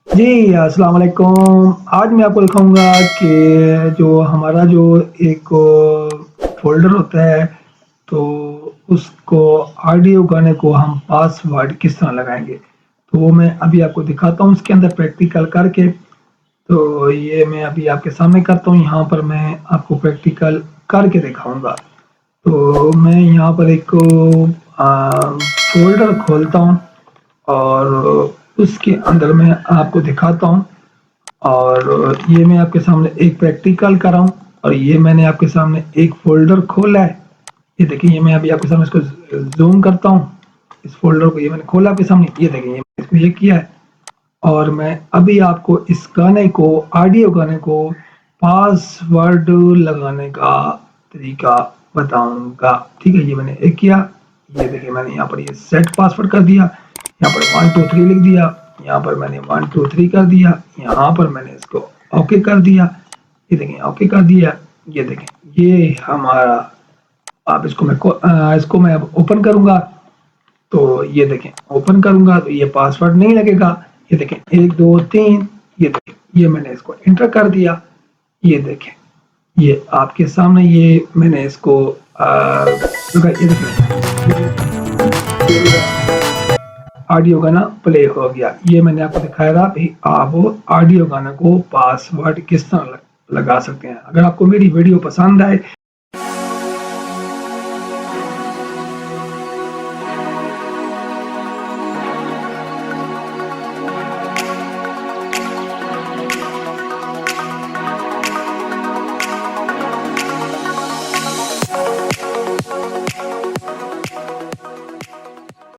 जी, अस्सलाम वालेकुम। आज मैं आपको दिखाऊँगा कि जो हमारा जो एक फ़ोल्डर होता है, तो उसको ऑडियो गाने को हम पासवर्ड किस तरह लगाएँगे। तो वो मैं अभी आपको दिखाता हूँ उसके अंदर प्रैक्टिकल करके। तो ये मैं अभी आपके सामने करता हूँ, यहाँ पर मैं आपको प्रैक्टिकल करके दिखाऊँगा। तो मैं यहाँ पर एक फ़ोल्डर खोलता हूँ और उसके अंदर मैं आपको दिखाता हूँ। और ये मैं आपके सामने एक प्रैक्टिकल कर रहा हूँ और ये मैंने आपके सामने एक फ़ोल्डर खोला है। ये देखिए, ये मैं अभी आपके सामने इसको ज़ूम करता हूँ। इस फ़ोल्डर को ये मैंने खोला आपके सामने, ये देखिए, ये इसको ये किया है और मैं अभी आपको इस गाने को, ऑडियो गाने को पासवर्ड लगाने का तरीका बताऊँगा। ठीक है, ये मैंने एक किया। ये देखिए, मैंने यहाँ पर ये सेट पासवर्ड कर दिया। यहाँ पर 1 2 3 लिख दिया। यहाँ पर मैंने 1 2 3 कर दिया। यहाँ पर मैंने इसको ओके कर दिया। ये देखें, ओके कर दिया। ये देखें, ये हमारा, अब इसको मैं अब ओपन करूँगा। तो ये देखें, ओपन करूँगा तो ये पासवर्ड नहीं लगेगा। ये देखें, 1 2 3, ये देखें, ये मैंने इसको एंटर कर दिया। ये देखें, ये आपके सामने ये मैंने इसको ये देखें, ऑडियो गाना प्ले हो गया। ये मैंने आपको दिखाया था भाई, आप ऑडियो गाना को पासवर्ड किस तरह लगा सकते हैं। अगर आपको मेरी वीडियो पसंद आए